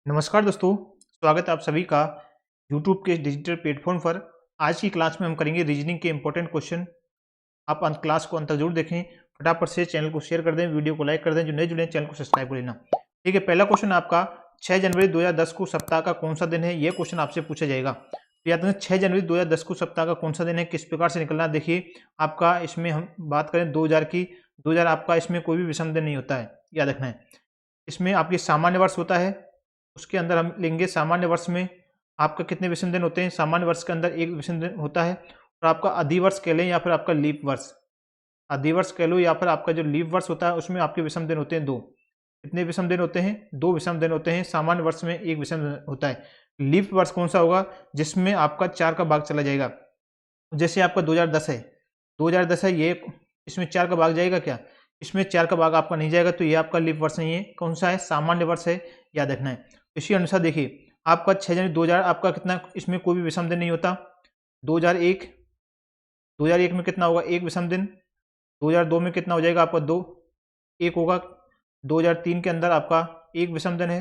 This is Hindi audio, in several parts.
नमस्कार दोस्तों, स्वागत है आप सभी का यूट्यूब के डिजिटल प्लेटफॉर्म पर। आज की क्लास में हम करेंगे रीजनिंग के इंपॉर्टेंट क्वेश्चन। आप अंत क्लास को अंत तक जरूर देखें। फटाफट से चैनल को शेयर कर दें, वीडियो को लाइक कर दें। जो नए जुड़े हैं चैनल को सब्सक्राइब कर लेना। ठीक है, पहला क्वेश्चन आपका 6 जनवरी 2010 को सप्ताह का कौन सा दिन है, ये क्वेश्चन आपसे पूछा जाएगा। तो याद रखें 6 जनवरी 2010 को सप्ताह का कौन सा दिन है, किस प्रकार से निकलना। देखिए आपका इसमें हम बात करें 2000 की, 2000 आपका इसमें कोई भी विषम दिन नहीं होता है, याद रखना है। इसमें आपकी सामान्य वर्ष होता है, उसके अंदर हम लेंगे सामान्य वर्ष में आपका कितने विषम दिन होते हैं। सामान्य वर्ष के अंदर एक विषम दिन होता है। और आपका अधिवर्ष कह लें या फिर आपका लीप वर्ष, अधिवर्ष कह लो या फिर आपका जो लीप वर्ष होता है उसमें आपके विषम दिन होते हैं दो। कितने विषम दिन होते हैं? दो विषम दिन होते हैं। सामान्य वर्ष में एक विषम दिन होता है। लीप वर्ष कौन सा होगा? जिसमें आपका 4 का भाग चला जाएगा। जैसे आपका 2010 है, 2010 है, ये इसमें 4 का भाग जाएगा क्या? इसमें 4 का भाग आपका नहीं जाएगा, तो ये आपका लीप वर्ष नहीं है। कौन सा है? सामान्य वर्ष है, याद रखना है। इसी अनुसार देखिए आपका 6 जनवरी 2000 आपका कितना, इसमें कोई भी विषम दिन नहीं होता। 2001, 2001 में कितना होगा? एक विषम दिन। 2002 में कितना हो जाएगा आपका? दो, एक होगा। 2003 के अंदर आपका एक विषम दिन है।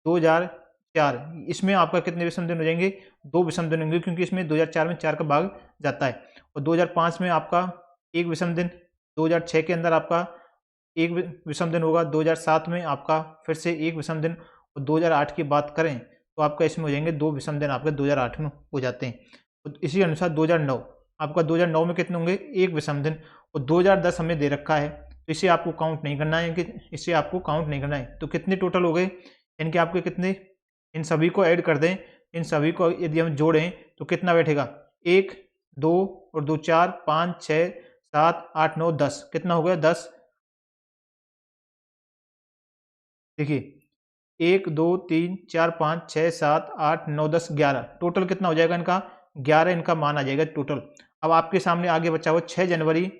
2004 इसमें आपका कितने विषम दिन हो जाएंगे? दो विषम दिन होंगे, क्योंकि इसमें 2004 में 4 का भाग जाता है। और 2005 में आपका एक विषम दिन। 2006 के अंदर आपका एक विषम दिन होगा। 2007 में आपका फिर से एक विषम दिन। और 2008 की बात करें तो आपका इसमें हो जाएंगे दो विषम दिन, आपके 2008 में हो जाते हैं। तो इसी अनुसार 2009 आपका 2009 में कितने होंगे? एक विषम दिन। और 2010 हमें दे रखा है, तो इसे आपको काउंट नहीं करना है, कि इसे आपको काउंट नहीं करना है। तो कितने टोटल हो गए इनके आपके? कितने? इन सभी को ऐड कर दें। इन सभी को यदि हम जोड़ें तो कितना बैठेगा? एक, दो और दो चार, 5, 6, 7, 8, 9, 10। कितना हो गया? 10। देखिए 1, 2, 3, 4, 5, 6, 7, 8, 9, 10, 11। टोटल कितना हो जाएगा इनका? 11 इनका मान आ जाएगा टोटल। अब आपके सामने आगे बचा हुआ 6 जनवरी,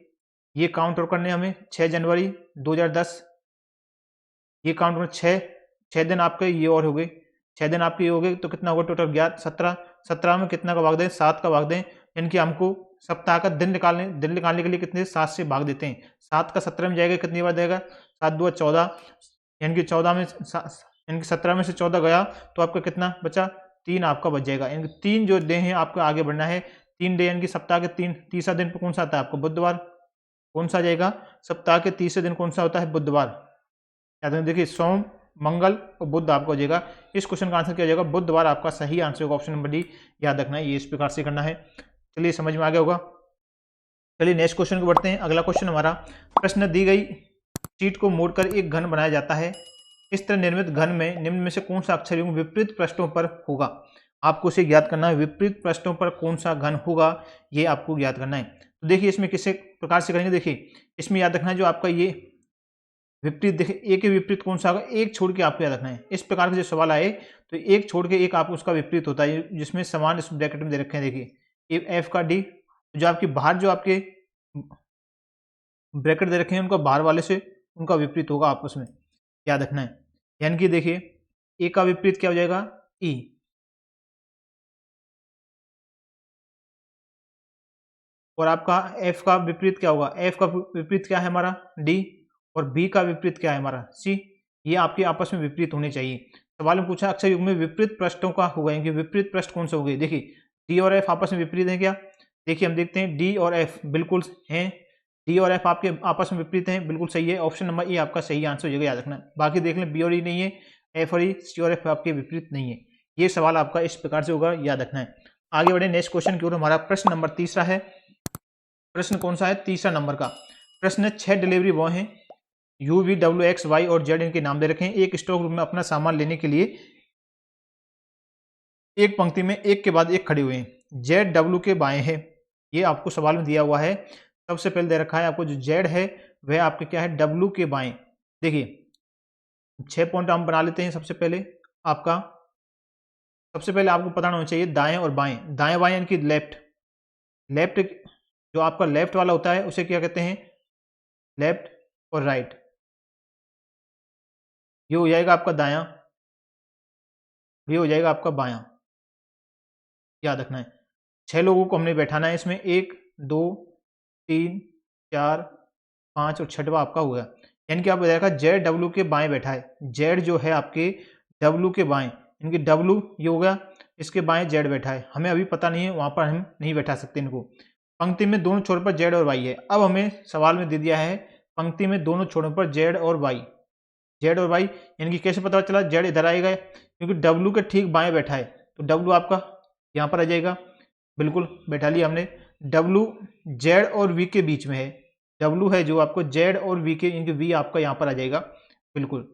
ये काउंट और करने हमें। 6 जनवरी 2010 ये काउंट में 6 दिन आपके ये और हो गए। 6 दिन आपके ये हो गए, तो कितना होगा टोटल? 11, 17। 17 में कितना का भाग दें? 7 का भाग दें। यानी कि हमको सप्ताह का दिन निकालने के लिए कितने? 7 से भाग देते हैं। 7 का 17 में जाएगा, कितनी बार जाएगा? 7 2 14। यानी कि 14 में यानी कि 17 में से 14 गया, तो आपका कितना बचा? 3 आपका बच जाएगा। यानी कि 3 जो डे हैं आपका आगे बढ़ना है। 3 डे यानी कि सप्ताह के तीसरा दिन कौन सा आता है आपको? बुधवार। कौन सा जाएगा? सप्ताह के तीसरे दिन कौन सा होता है? बुधवार। याद रखें, देखिए सोम, मंगल और बुध आपको हो जाएगा। इस क्वेश्चन का आंसर क्या हो जाएगा? बुधवार आपका सही आंसर होगा, ऑप्शन नंबर डी। याद रखना है, ये इस प्रकार से करना है। चलिए समझ में आ गया होगा। चलिए नेक्स्ट क्वेश्चन को बढ़ते हैं। अगला क्वेश्चन हमारा, प्रश्न दी गई शीट को मोड़कर एक घन बनाया जाता है। इस तरह निर्मित घन में निम्न में से कौन सा अक्षर युग्म विपरीत पृष्ठों पर होगा? आपको इसे ज्ञात करना है। विपरीत पृष्ठों पर कौन सा घन होगा, ये आपको ज्ञात करना है। तो देखिए इसमें किस प्रकार से करेंगे। देखिए इसमें याद रखना है, जो आपका ये विपरीत, देखिए ए के विपरीत कौन सा होगा? एक छोड़ के आपको याद रखना है। इस प्रकार के जो सवाल आए तो एक छोड़ के एक आप उसका विपरीत होता है, जिसमें समान इस ब्रैकेट में दे रखे हैं। देखिए एफ का डी, जो आपके बाहर जो आपके ब्रैकेट दे रखे हैं उनका बाहर वाले से उनका विपरीत होगा आपस में, याद रखना है। यानी कि देखिए ए का विपरीत क्या हो जाएगा? ई। और आपका एफ का विपरीत क्या होगा? एफ का विपरीत क्या है हमारा? डी। और बी का विपरीत क्या है हमारा? सी। ये आपके आपस में विपरीत होने चाहिए। सवाल में पूछा अक्षर युग्म में विपरीत पृष्ठों का होगा, यानी कि विपरीत पृष्ठ कौन से हो गए? देखिए डी और एफ आपस में विपरीत है क्या? देखिए हम देखते हैं, डी और एफ बिल्कुल हैं। डी और एफ आपके आपस में विपरीत हैं, बिल्कुल सही है। ऑप्शन नंबर ए आपका सही आंसर हो जाएगा, याद रखना। बाकी देख लें, बी और ई नहीं है, एफ और ई, सी और एफ आपके विपरीत नहीं है। ये सवाल आपका इस प्रकार से होगा, याद रखना है। आगे बढ़े नेक्स्ट क्वेश्चन की ओर। हमारा प्रश्न नंबर तीसरा है। प्रश्न कौन सा है? तीसरा नंबर का प्रश्न। 6 डिलीवरी बॉय हैं, U V W X Y और जेड इनके नाम दे रखे हैं। एक स्टॉक रूम में अपना सामान लेने के लिए एक पंक्ति में एक के बाद एक खड़े हुए हैं। जेड डब्ल्यू के बाएं है, ये आपको सवाल में दिया हुआ है। सबसे पहले दे रखा है आपको, जो जेड है वह आपके क्या है? डब्ल्यू के बाएं। देखिए 6 पॉइंट हम बना लेते हैं। सबसे पहले आपको पता होना चाहिए दाएं और बाएं। दाएं बाएं यानी कि लेफ्ट। लेफ्ट जो आपका लेफ्ट वाला होता है उसे क्या कहते हैं? लेफ्ट और राइट। ये हो जाएगा आपका दायां, ये हो जाएगा आपका बायां, याद रखना है। 6 लोगों को हमने बैठाना है इसमें। 1, 2, 3, 4, 5 और छठवा आपका हुआ। यानी कि आप देखा जेड डब्ल्यू के बाएं बैठा है। जेड जो है आपके डब्लू के बाएं, इनकी डब्लू ये हो गया, इसके बाएं जेड बैठा है, हमें अभी पता नहीं है, वहां पर हम नहीं बैठा सकते इनको। पंक्ति में दोनों छोरों पर जेड और वाई है। अब हमें सवाल में दे दिया है पंक्ति में दोनों छोरों पर जेड और वाई, जेड और वाई इनकी कैसे पता चला, जेड इधर आएगा क्योंकि डब्लू के ठीक बाएं बैठा है, तो डब्लू आपका यहाँ पर आ जाएगा, बिल्कुल बैठा लिया हमने। डब्लू जेड और वी के बीच में है, डब्लू है जो आपको जेड और वी के, इनके वी आपका यहाँ पर आ जाएगा, बिल्कुल।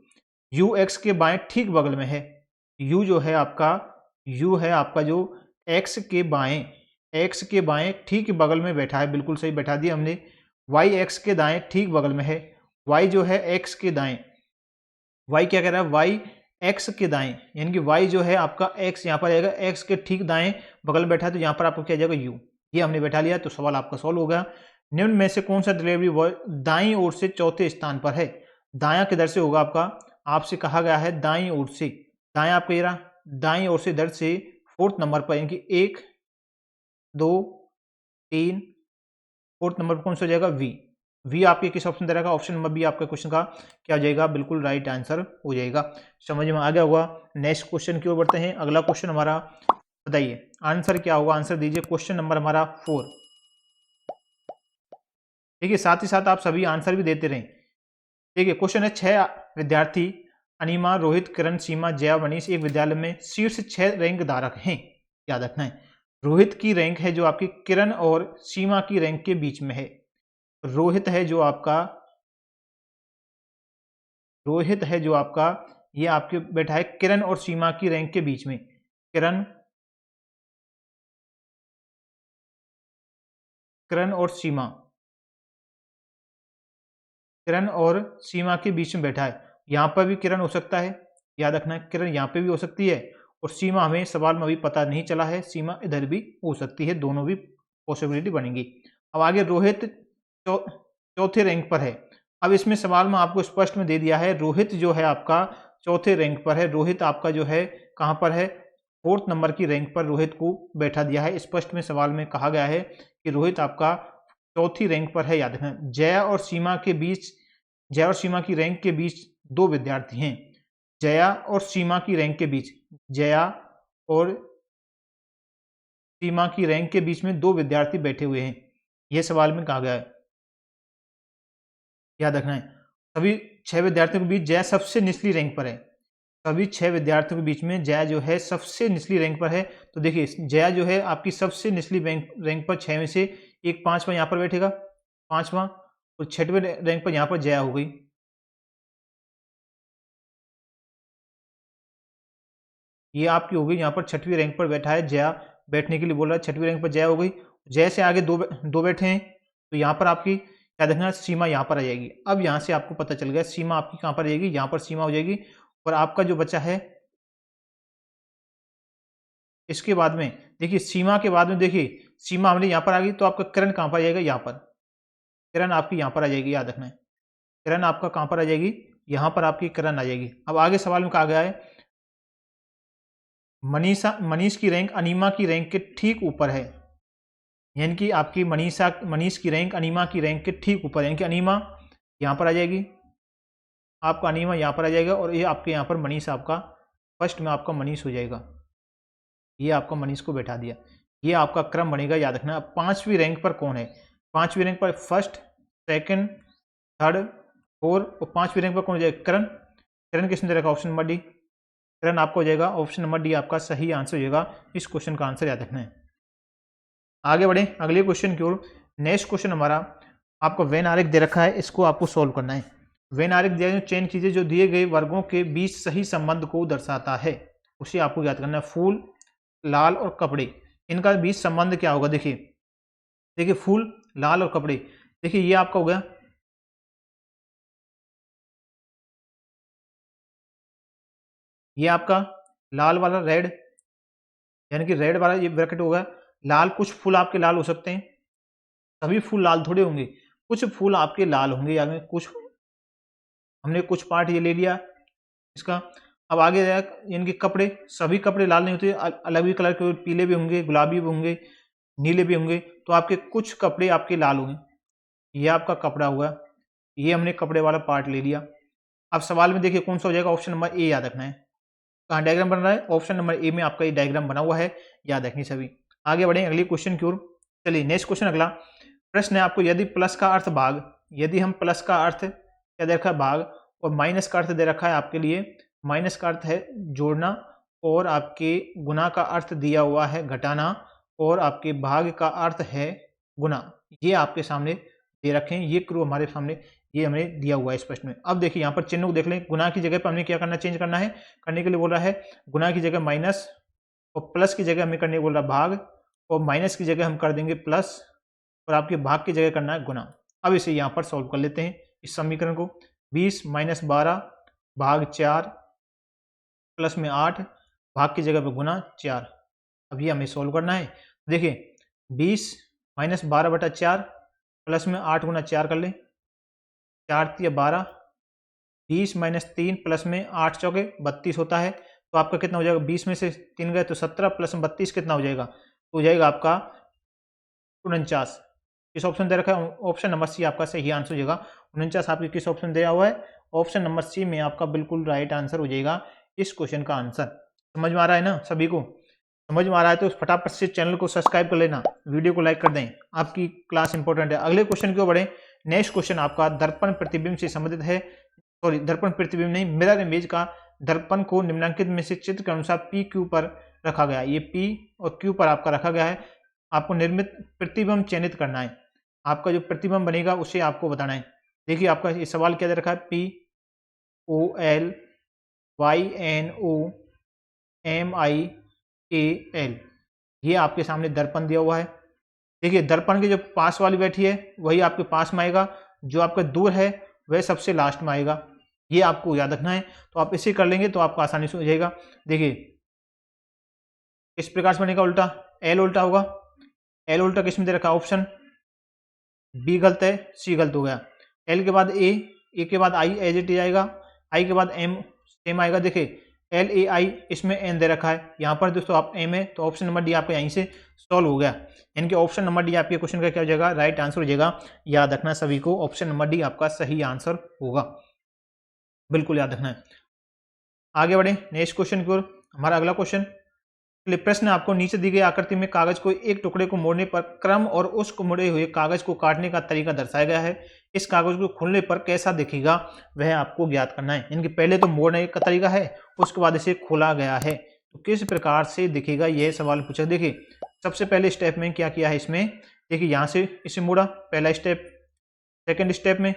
यू एक्स के बाएं ठीक बगल में है, यू जो है आपका, यू है आपका जो एक्स के बाएं, एक्स के बाएं ठीक बगल में बैठा है, बिल्कुल सही बैठा दिया हमने। वाई एक्स के दाएं ठीक बगल में है, वाई जो है एक्स के दाएं, वाई क्या कह रहा है, वाई एक्स के दाएं, यानी कि वाई जो है आपका एक्स यहाँ पर आएगा, एक्स के ठीक दाएं बगल बैठा है, तो यहाँ पर आपको क्या जाएगा यू, ये हमने बैठा लिया, तो सवाल आपका सॉल्व हो गया। निम्न में से कौन सा डिलीवरी बॉय दाईं ओर से चौथे स्थान पर है, दायां किधर से होगा आपका, आपसे कहा गया है दाईं ओर से, दायां आपका ये रहा, दाईं ओर से इधर से फोर्थ नंबर पर, यानी कि 1 2 3 फोर्थ नंबर पर कौन सा हो जाएगा, वी, वी आपके किस ऑप्शन दे रहेगा, ऑप्शन नंबर बी आपके क्वेश्चन का क्या हो जाएगा, बिल्कुल राइट आंसर हो जाएगा। समझ में आ गया होगा। नेक्स्ट क्वेश्चन की ओर बढ़ते हैं। अगला क्वेश्चन हमारा, बताइए आंसर क्या होगा, आंसर दीजिए। क्वेश्चन नंबर हमारा 4। देखिए साथ ही साथ आप सभी आंसर भी देते रहें। देखिए क्वेश्चन है, 6 विद्यार्थी अनिमा, रोहित, किरण, सीमा, जया, मनीष एक विद्यालय में शीर्ष 6 रैंक धारक हैं। याद रखना है, रोहित की रैंक है जो आपकी किरण और सीमा की रैंक के बीच में है। रोहित है जो आपका, रोहित है जो आपका, ये आपके बैठा है किरण और सीमा की रैंक के बीच में। किरण, किरण और सीमा, किरण और सीमा के बीच में बैठा है। यहाँ पर भी किरण हो सकता है, याद रखना है, किरण यहाँ पे भी हो सकती है, और सीमा हमें सवाल में अभी पता नहीं चला है, सीमा इधर भी हो सकती है, दोनों भी पॉसिबिलिटी बनेंगी। अब आगे रोहित चौथे रैंक पर है। अब इसमें सवाल में आपको स्पष्ट में दे दिया है, रोहित जो है आपका चौथे रैंक पर है, रोहित आपका जो है कहाँ पर है, फोर्थ नंबर की रैंक पर रोहित को बैठा दिया है। स्पष्ट में सवाल में कहा गया है कि रोहित आपका चौथी रैंक पर है। याद रखना, जया और सीमा के बीच, जया और सीमा की रैंक के बीच 2 विद्यार्थी हैं। जया और सीमा की रैंक के बीच, जया और सीमा की रैंक के बीच में 2 विद्यार्थी बैठे हुए हैं, यह सवाल में कहा गया है। याद रखना है, सभी 6 विद्यार्थियों के बीच जया सबसे निचली रैंक पर है, सभी 6 विद्यार्थियों के बीच में जया जो है सबसे निचली रैंक पर है। तो देखिए जया जो है आपकी सबसे निचली रैंक पर 6 में से एक 5वां यहाँ पर बैठेगा, 5वां, और 6वें रैंक पर यहाँ पर जया हो गई। ये आपकी हो गई, यहाँ पर 6वीं रैंक पर बैठा है जया, बैठने के लिए बोल रहा है, 6वीं रैंक पर जया हो गई। जय से आगे दो बैठे हैं, तो यहाँ पर आपकी क्या देखना, सीमा यहाँ पर आ जाएगी। अब यहाँ से आपको पता चल गया सीमा आपकी कहाँ पर जाएगी, यहाँ पर सीमा हो जाएगी। और आपका जो बचा है इसके बाद में, देखिए सीमा के बाद में, देखिए सीमा हमने यहाँ पर आ गई, तो आपका किरण कहाँ पर आ जाएगा, यहाँ पर, किरण आपकी यहाँ पर आ जाएगी। याद रखना है, किरण आपका कहाँ पर आ जाएगी, यहाँ पर आपकी किरण आ जाएगी। अब आगे सवाल में कहा गया है, मनीष की रैंक अनीमा की रैंक के ठीक ऊपर है, यानी कि आपकी मनीष की रैंक अनीमा की रैंक के ठीक ऊपर, यानी कि अनीमा यहाँ पर आ जाएगी, आपका अनीमा यहाँ पर आ जाएगा, और ये आपके यहाँ पर मनीष आपका फर्स्ट में आपका मनीष हो जाएगा। ये आपका मनीष को बैठा दिया, ये आपका क्रम बनेगा। याद रखना, 5वीं रैंक पर कौन है, 5वीं रैंक पर फर्स्ट, सेकंड, थर्ड, फोर्थ, और 5वीं रैंक पर कौन हो जाएगा, करण। करण किसने दे रखा, ऑप्शन नंबर डी, करण आपको हो जाएगा, ऑप्शन नंबर डी आपका सही आंसर हो जाएगा। इस क्वेश्चन का आंसर याद रखना है। आगे बढ़े अगले क्वेश्चन की ओर। नेक्स्ट क्वेश्चन हमारा, आपको वेन आरेख दे रखा है, इसको आपको सोल्व करना है। वेन आरेख दिया, चयन कीजिए जो दिए गए वर्गों के बीच सही संबंध को दर्शाता है, उसे आपको याद करना है। फूल, लाल और कपड़े, इनका बीच संबंध क्या होगा। देखिए देखिए फूल, लाल और कपड़े, देखिए ये आपका हो गया, ये आपका लाल वाला रेड, यानी कि रेड वाला ये ब्रैकेट होगा। लाल, कुछ फूल आपके लाल हो सकते हैं, सभी फूल लाल थोड़े होंगे, कुछ फूल आपके लाल होंगे, यानी कुछ, हमने कुछ पार्ट ये ले लिया इसका। अब आगे इनके कपड़े, सभी कपड़े लाल नहीं होते, अलग भी कलर के, पीले भी होंगे, गुलाबी भी होंगे, नीले भी होंगे, तो आपके कुछ कपड़े आपके लाल होंगे, ये आपका कपड़ा हुआ, ये हमने कपड़े वाला पार्ट ले लिया। अब सवाल में देखिए कौन सा हो जाएगा, ऑप्शन नंबर ए याद रखना है, कहाँ डायग्राम बन रहा है, ऑप्शन नंबर ए में आपका ये डायग्राम बना हुआ है, याद रखनी सभी। आगे बढ़े अगले क्वेश्चन की ओर। चलिए नेक्स्ट क्वेश्चन अगला प्रश्न है आपको, यदि प्लस का अर्थ भाग, यदि हम प्लस का अर्थ क्या दे रखा है भाग, और माइनस का अर्थ दे रखा है आपके लिए, माइनस का अर्थ है जोड़ना, और आपके गुना का अर्थ दिया हुआ है घटाना, और आपके भाग का अर्थ है गुना, ये आपके सामने दे रखे हैं, ये क्रू हमारे सामने ये हमें दिया हुआ है इस प्रश्न में। अब देखिए यहाँ पर चिन्ह को देख लें, गुना की जगह पर हमें क्या करना, चेंज करना है, करने के लिए बोल रहा है गुना की जगह माइनस, और प्लस की जगह हमें करने बोल रहा है भाग, और माइनस की जगह हम कर देंगे प्लस, और आपके भाग की जगह करना है गुना। अब इसे यहाँ पर सॉल्व कर लेते हैं इस समीकरण को। 20 - 12 भाग 4 प्लस में 8 भाग की जगह पर गुना 4। अब ये हमें सॉल्व करना है। देखिए 20 - 12/4 प्लस में 8 गुना 4 कर लें, 4 × 12, 20 - 3 प्लस में 8 चौके 32 होता है। तो आपका कितना हो जाएगा, 20 में से 3 गए तो 17 प्लस में 32 कितना हो जाएगा, तो हो जाएगा आपका 49। किस ऑप्शन दे रखा है, ऑप्शन नंबर सी आपका सही आंसर हो जाएगा। 49 आपके किस ऑप्शन दिया हुआ है, ऑप्शन नंबर सी में आपका बिल्कुल राइट आंसर हो जाएगा इस क्वेश्चन का आंसर। समझ में आ रहा है ना सभी को, समझ में आ रहा है तो फटाफट से चैनल को सब्सक्राइब कर लेना, वीडियो को लाइक कर दें, आपकी क्लास इंपॉर्टेंट है। अगले क्वेश्चन की ओर बढ़े। नेक्स्ट क्वेश्चन आपका दर्पण प्रतिबिंब से संबंधित है, सॉरी दर्पण प्रतिबिंब नहीं, मिरर इमेज का दर्पण को निम्नलिखित में से चित्र के अनुसार पी क्यू पर रखा गया है। ये पी और क्यू पर आपका रखा गया है, आपको निर्मित प्रतिबिंब चयनित करना है, आपका जो प्रतिबिंब बनेगा उसे आपको बताना है। देखिए आपका ये सवाल क्या दे रखा है, POLYNOMIKL, ये आपके सामने दर्पण दिया हुआ है। देखिए दर्पण के जो पास वाली बैठी है वही आपके पास में आएगा, जो आपका दूर है वह सबसे लास्ट में आएगा, ये आपको याद रखना है। तो आप इसे कर लेंगे तो आपको आसानी से हो जाएगा। देखिए इस प्रकार से बनेगा उल्टा, एल उल्टा होगा, एल उल्टा किसमें दे रखा है, ऑप्शन बी गलत है, सी गलत हो गया। एल के बाद ए के बाद आई एज इट इज आएगा, आई के बाद एम सेम आएगा। देखिए LAI इसमें एन दे रखा है, यहाँ पर दोस्तों आप एम है, तो ऑप्शन नंबर डी आपका यहीं से सॉल्व हो गया, यानी कि ऑप्शन नंबर डी आपके क्वेश्चन का क्या हो जाएगा, राइट आंसर हो जाएगा। याद रखना सभी को, ऑप्शन नंबर डी आपका सही आंसर होगा, बिल्कुल याद रखना है। आगे बढ़े नेक्स्ट क्वेश्चन की ओर। हमारा अगला क्वेश्चन, प्रश्न आपको नीचे दी गई आकृति में कागज को एक टुकड़े को मोड़ने पर क्रम और उस मुड़े हुए कागज को काटने का तरीका दर्शाया गया है। इस कागज को खोलने पर कैसा दिखेगा वह आपको ज्ञात करना है। इनके पहले तो मोड़ने का तरीका है, उसके बाद इसे खोला गया है, तो किस प्रकार से दिखेगा यह सवाल पूछा। देखिए सबसे पहले स्टेप में क्या किया है इसमें, देखिए यहाँ से इसे मोड़ा, पहला स्टेप, सेकेंड स्टेप में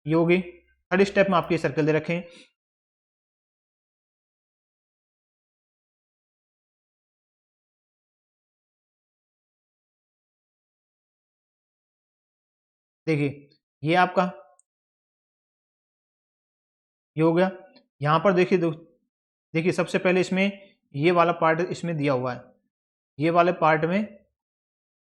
ये होगी, थर्ड स्टेप में आपके सर्कल दे रखे हैं। देखिए ये आपका ये हो गया। यहाँ पर देखिए देखिए सबसे पहले इसमें ये वाला पार्ट इसमें दिया हुआ है, ये वाले पार्ट में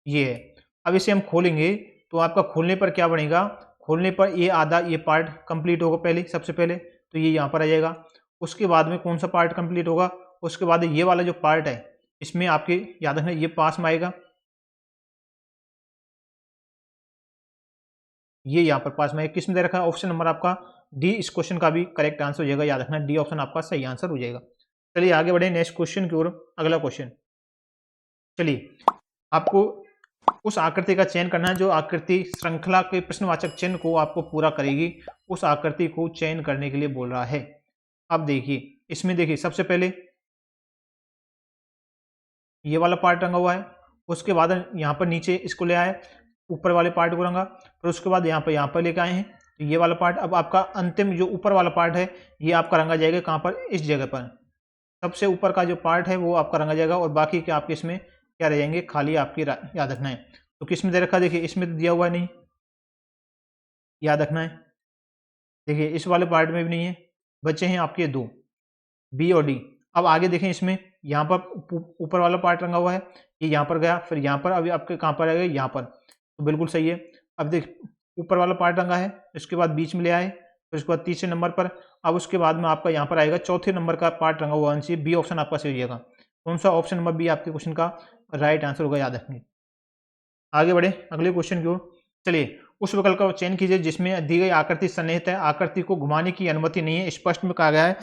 ये है। अब इसे हम खोलेंगे तो आपका खोलने पर क्या बनेगा, खोलने पर ये आधा ये पार्ट कंप्लीट होगा, पहले सबसे पहले तो ये यहाँ पर आ जाएगा। उसके बाद में कौन सा पार्ट कंप्लीट होगा, उसके बाद ये वाला जो पार्ट है इसमें आपके याद रखना ये पास में आएगा, ये यहाँ पर पास में है। किसमें दे रखा है, ऑप्शन नंबर आपका डी इस क्वेश्चन का भी करेक्ट आंसर हो जाएगा, याद रखना डी ऑप्शन आपका सही आंसर हो जाएगा। चलिए आगे बढ़े नेक्स्ट क्वेश्चन की ओर। अगला क्वेश्चन, चलिए आपको उस आकृति का चयन करना है जो आकृति श्रृंखला के प्रश्नवाचक चिन्ह को आपको पूरा करेगी, उस आकृति को चयन करने के लिए बोल रहा है। अब देखिए इसमें देखिए सबसे पहले ये वाला पार्ट रंगा हुआ है, उसके बाद यहाँ पर नीचे इसको ले आए, ऊपर वाले पार्ट को रंगा, फिर उसके बाद यहाँ पर लेके आए हैं तो ये वाला पार्ट। अब आपका अंतिम जो ऊपर वाला पार्ट है ये आपका रंगा जाएगा कहाँ पर, इस जगह पर, सबसे ऊपर का जो पार्ट है वो आपका रंगा जाएगा, और बाकी के आपके इसमें क्या रह जाएंगे, खाली आपकी याद रखना है। तो किस में दे रखा है, देखिए इसमें तो दिया हुआ नहीं, याद रखना है। देखिए इस वाले पार्ट में भी नहीं है, बचे हैं आपके दो, बी और डी। अब आगे देखें इसमें यहाँ पर ऊपर वाला पार्ट रंगा हुआ है, ये यहाँ पर गया, फिर यहाँ पर अभी आपके कहाँ पर आएगा, यहाँ पर, तो बिल्कुल सही है। अब देख ऊपर वाला पार्ट रंगा है, उसके बाद बीच में ले आए, फिर उसके बाद तीसरे नंबर पर, अब उसके बाद में आपका यहाँ पर आएगा चौथे नंबर का पार्ट रंगा हुआ है, बी ऑप्शन आपका सही हो जाएगा। कौन सा, ऑप्शन नंबर बी आपके क्वेश्चन का राइट आंसर होगा, याद रखिए। आगे बढ़े अगले क्वेश्चन की ओर। चलिए उस विकल्प का चयन कीजिए जिसमें दी गई आकृति सन्निहित है, आकृति को घुमाने की अनुमति नहीं है, स्पष्ट में कहा गया है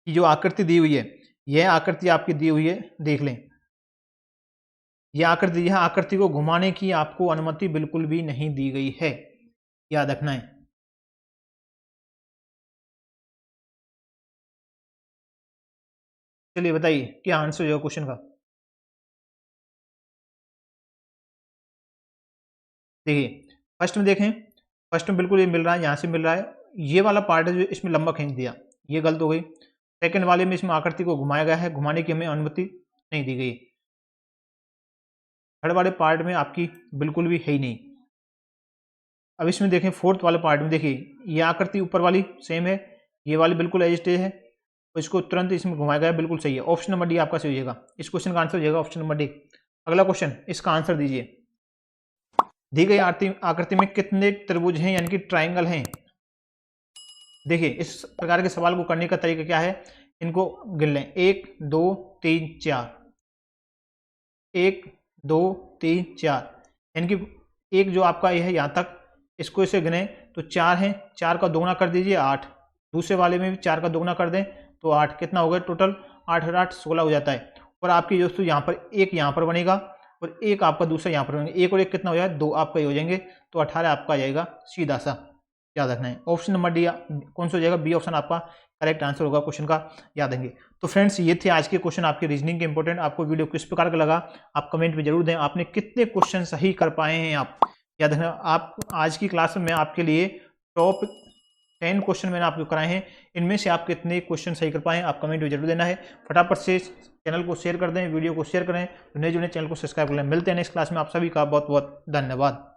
कि जो आकृति दी हुई है, यह आकृति आपकी दी हुई है, देख लें, यह आकृति, यह आकृति को घुमाने की आपको अनुमति बिल्कुल भी नहीं दी गई है, याद रखना है। चलिए बताइए क्या आंसर होगा क्वेश्चन का। देखिए फर्स्ट में देखें, फर्स्ट में बिल्कुल ये मिल रहा है, यहाँ से मिल रहा है, ये वाला पार्ट है जो इसमें लंबा खींच दिया, ये गलत हो गई। सेकंड वाले में इसमें आकृति को घुमाया गया है, घुमाने की हमें अनुमति नहीं दी गई। थर्ड वाले पार्ट में आपकी बिल्कुल भी है ही नहीं। अब इसमें देखें फोर्थ वाले पार्ट में, देखिए ये आकृति ऊपर वाली सेम है, ये वाली बिल्कुल एज इट इज है, तो इसको तुरंत इसमें घुमाया गया, बिल्कुल सही है। ऑप्शन नंबर डी आपका सही हो जाएगा, इस क्वेश्चन का आंसर हो जाएगा ऑप्शन नंबर डी। अगला क्वेश्चन, इसका आंसर दीजिए। दी गई आकृति में कितने त्रिभुज हैं, यानी कि ट्राइंगल हैं। देखिए इस प्रकार के सवाल को करने का तरीका क्या है, इनको गिन लें, 1 2 3 4, 1 2 3 4, यानी कि एक जो आपका ये है यहाँ तक, इसको इसे गिने तो 4 है, 4 का दोगुना कर दीजिए 8, दूसरे वाले में भी 4 का दोगुना कर दें तो 8, कितना हो गया टोटल, 8 और 8 16 हो जाता है। और आपकी दोस्तों यहाँ पर एक यहाँ पर बनेगा और एक आपका दूसरा यहाँ पर बनेगा, एक और एक कितना हो जाएगा, 2 आपका ही हो जाएंगे, तो 18 आपका आ जाएगा सीधा सा, याद रखना है। ऑप्शन नंबर डी कौन सा हो जाएगा, बी ऑप्शन आपका करेक्ट आंसर होगा क्वेश्चन का, याद देंगे। तो फ्रेंड्स ये थे आज के क्वेश्चन आपके रीजनिंग के इंपॉर्टेंट। आपको वीडियो किस प्रकार का लगा आप कमेंट में जरूर दें, आपने कितने क्वेश्चन सही कर पाए हैं आप, याद रखना। आप आज की क्लास में मैं आपके लिए टॉप 10 क्वेश्चन मैंने आपको कराए हैं, इनमें से आप कितने क्वेश्चन सही कर पाए हैं आप कमेंट में जरूर देना है। फटाफट से चैनल को शेयर कर दें, वीडियो को शेयर करें, नए जुड़े चैनल को सब्सक्राइब कर लें। मिलते हैं नेक्स्ट क्लास में, आप सभी का बहुत बहुत धन्यवाद।